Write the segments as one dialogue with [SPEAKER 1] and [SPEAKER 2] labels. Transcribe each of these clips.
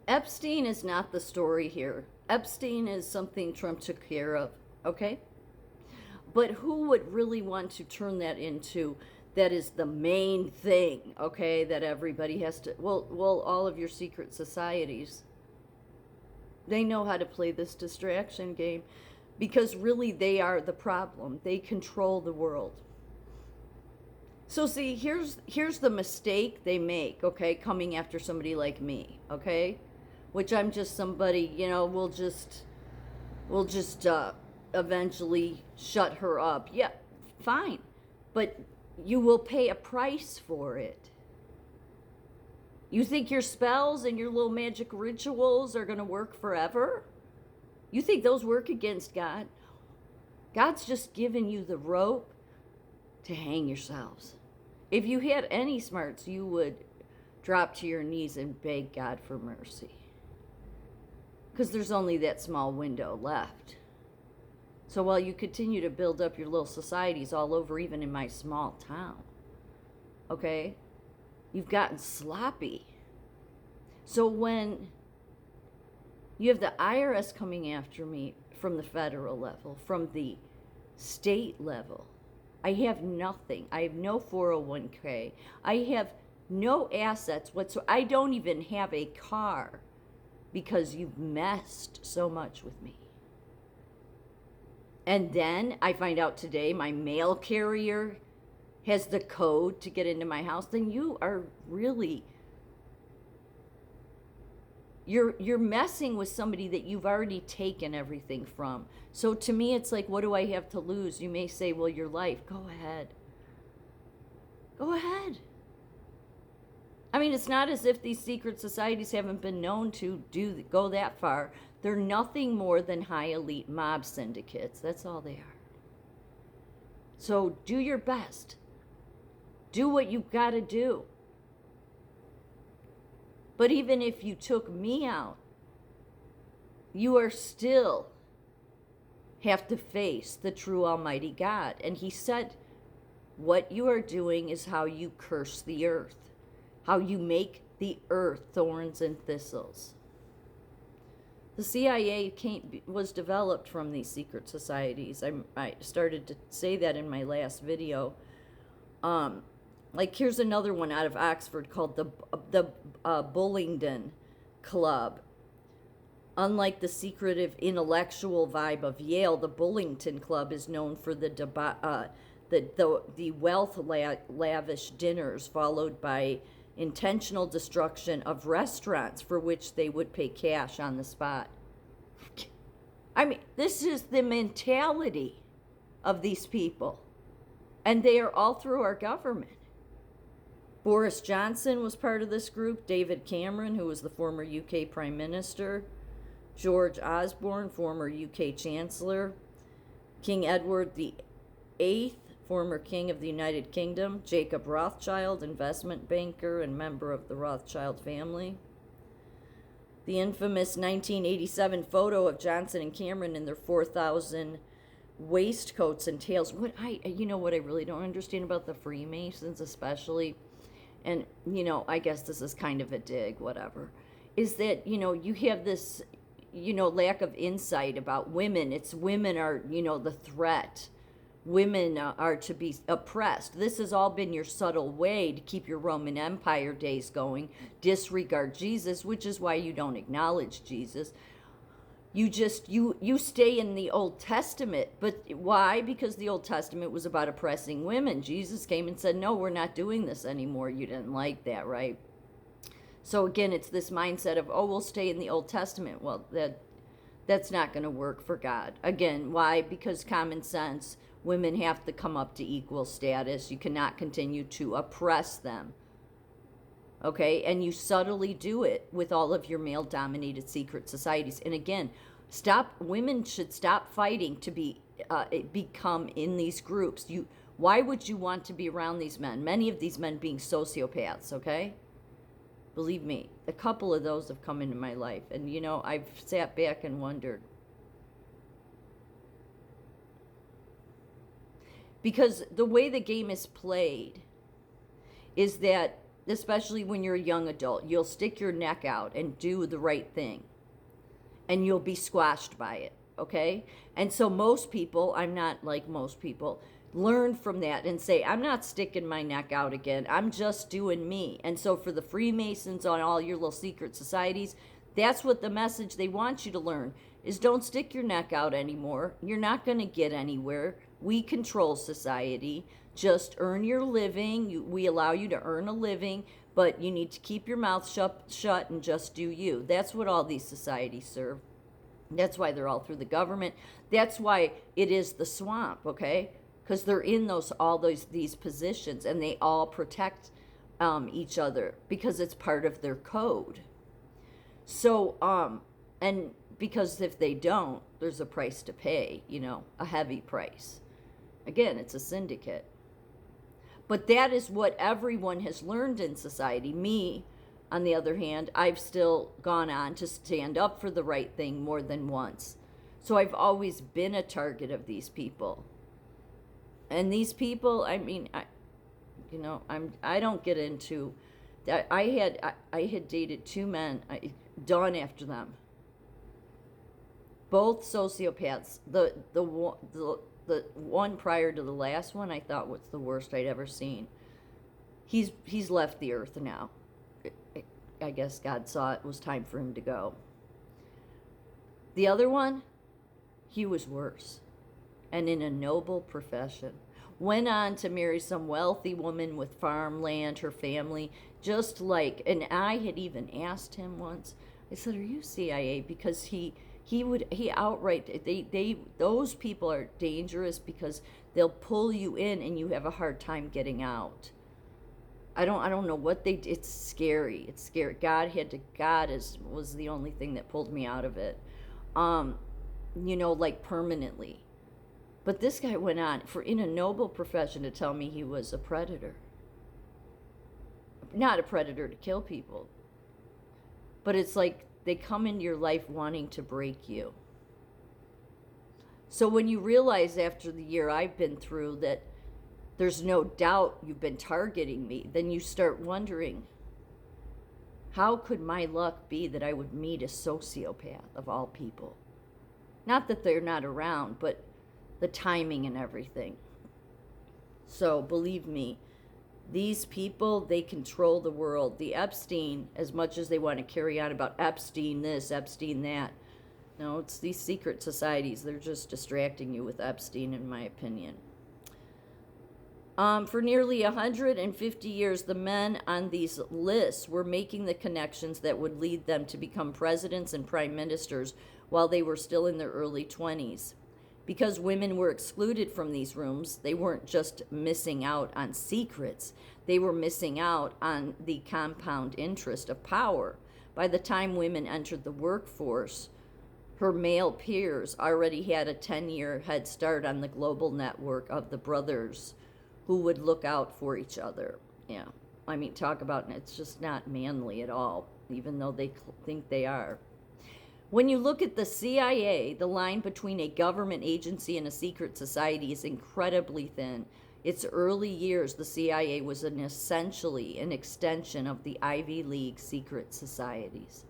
[SPEAKER 1] Epstein is not the story here. Epstein is something Trump took care of, okay? But who would really want to turn that into that is the main thing, okay, that everybody has to well all of your secret societies. They know how to play this distraction game because really they are the problem. They control the world. So see, here's the mistake they make, okay, coming after somebody like me, okay? Which I'm just somebody, we'll just eventually shut her up. Yeah, fine. But you will pay a price for it. You think your spells and your little magic rituals are going to work forever? You think those work against God? God's just giving you the rope to hang yourselves. If you had any smarts, you would drop to your knees and beg God for mercy. Because there's only that small window left. So while you continue to build up your little societies all over, even in my small town, okay, you've gotten sloppy. So when you have the IRS coming after me from the federal level, from the state level, I have nothing. I have no 401k. I have no assets whatsoever. I don't even have a car because you've messed so much with me. And then I find out today my mail carrier has the code to get into my house. Then you are really, you're messing with somebody that you've already taken everything from. So to me, it's like, what do I have to lose? You may say, well, your life. Go ahead. Go ahead. I mean, it's not as if these secret societies haven't been known to go that far. They're nothing more than high elite mob syndicates. That's all they are. So do your best. Do what you've got to do. But even if you took me out, you are still have to face the true Almighty God. And He said, what you are doing is how you curse the earth, how you make the earth thorns and thistles. The CIA was developed from these secret societies. I started to say that in my last video. Like here's another one out of Oxford called the Bullingdon Club. Unlike the secretive intellectual vibe of Yale, the Bullingdon Club is known for the wealth lavish dinners followed by intentional destruction of restaurants for which they would pay cash on the spot. I mean, this is the mentality of these people. And they are all through our government. Boris Johnson was part of this group. David Cameron, who was the former UK Prime Minister. George Osborne, former UK Chancellor. King Edward VIII, former King of the United Kingdom. Jacob Rothschild, investment banker and member of the Rothschild family. The infamous 1987 photo of Johnson and Cameron in their 4,000 waistcoats and tails. What I really don't understand about the Freemasons especially, and I guess this is kind of a dig, whatever, is that you have this lack of insight about women. It's women are the threat. Women are to be oppressed. This has all been your subtle way to keep your Roman Empire days going. Disregard Jesus, which is why you don't acknowledge Jesus. You just you stay in the Old Testament. But why? Because the Old Testament was about oppressing women. Jesus came and said, no, we're not doing this anymore. You didn't like that, right? So again, it's this mindset of, oh, we'll stay in the Old Testament. Well, that's not going to work for God. Again, why? Because common sense. Women have to come up to equal status. You cannot continue to oppress them. Okay? And you subtly do it with all of your male-dominated secret societies. And again, women should stop fighting to become in these groups. Why would you want to be around these men? Many of these men being sociopaths, okay? Believe me, a couple of those have come into my life. And, I've sat back and wondered. Because the way the game is played is that especially when you're a young adult. You'll stick your neck out and do the right thing, and you'll be squashed by it, okay? And so most people, I'm not like most people, learn from that and say, I'm not sticking my neck out again. I'm just doing me. And so for the Freemasons on all your little secret societies, that's what the message they want you to learn is don't stick your neck out anymore. You're not going to get anywhere. We control society. Just earn your living. We allow you to earn a living, but you need to keep your mouth shut and just do you. That's what all these societies serve. That's why they're all through the government. That's why it is the swamp, okay? Because they're in these positions, and they all protect each other because it's part of their code. So, and because if they don't, there's a price to pay, a heavy price. Again, it's a syndicate. But that is what everyone has learned in society. Me, on the other hand, I've still gone on to stand up for the right thing more than once. So I've always been a target of these people. And these people, I mean, I don't get into that. I had dated two men, done after them. Both sociopaths. The one prior to the last one, I thought was the worst I'd ever seen. He's left the earth now. I guess God saw it was time for him to go. The other one, he was worse, and in a noble profession. Went on to marry some wealthy woman with farmland, her family, and I had even asked him once, I said, are you CIA? Because he outright, those people are dangerous because they'll pull you in and you have a hard time getting out. I don't know what it's scary. It's scary. God was the only thing that pulled me out of it. Like permanently. But this guy went on in a noble profession to tell me he was a predator. Not a predator to kill people. But it's like they come into your life wanting to break you. So when you realize after the year I've been through that there's no doubt you've been targeting me, then you start wondering, how could my luck be that I would meet a sociopath of all people? Not that they're not around, but the timing and everything. So believe me, these people, they control the world. The Epstein, as much as they want to carry on about Epstein this, Epstein that, no, it's these secret societies. They're just distracting you with Epstein, in my opinion. For nearly 150 years, the men on these lists were making the connections that would lead them to become presidents and prime ministers while they were still in their early 20s. Because women were excluded from these rooms, they weren't just missing out on secrets, they were missing out on the compound interest of power. By the time women entered the workforce, her male peers already had a 10-year head start on the global network of the brothers who would look out for each other. Yeah, I mean, talk about, it's just not manly at all, even though they think they are. When you look at the CIA, the line between a government agency and a secret society is incredibly thin. Its early years, the CIA was essentially an extension of the Ivy League secret societies.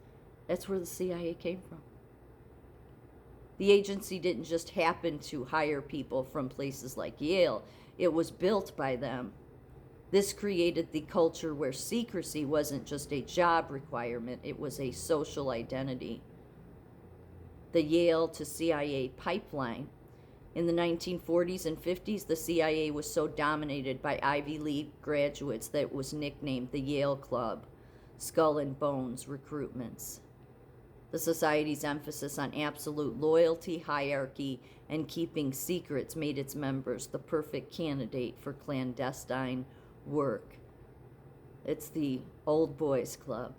[SPEAKER 1] That's where the CIA came from. The agency didn't just happen to hire people from places like Yale. It was built by them. This created the culture where secrecy wasn't just a job requirement, it was a social identity. The Yale to CIA pipeline. In the 1940s and 50s, the CIA was so dominated by Ivy League graduates that it was nicknamed the Yale Club, Skull and Bones recruitments. The society's emphasis on absolute loyalty, hierarchy, and keeping secrets made its members the perfect candidate for clandestine work. It's the old boys club.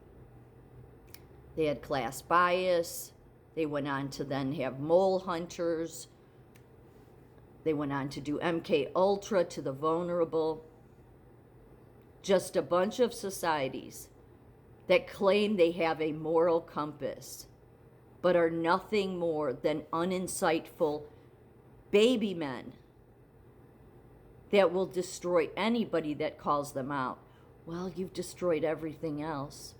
[SPEAKER 1] They had class bias. They went on to then have mole hunters. They went on to do MK Ultra to the vulnerable. Just a bunch of societies that claim they have a moral compass, but are nothing more than uninsightful baby men that will destroy anybody that calls them out. well, you've destroyed everything else.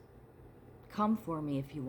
[SPEAKER 1] Come for me if you want.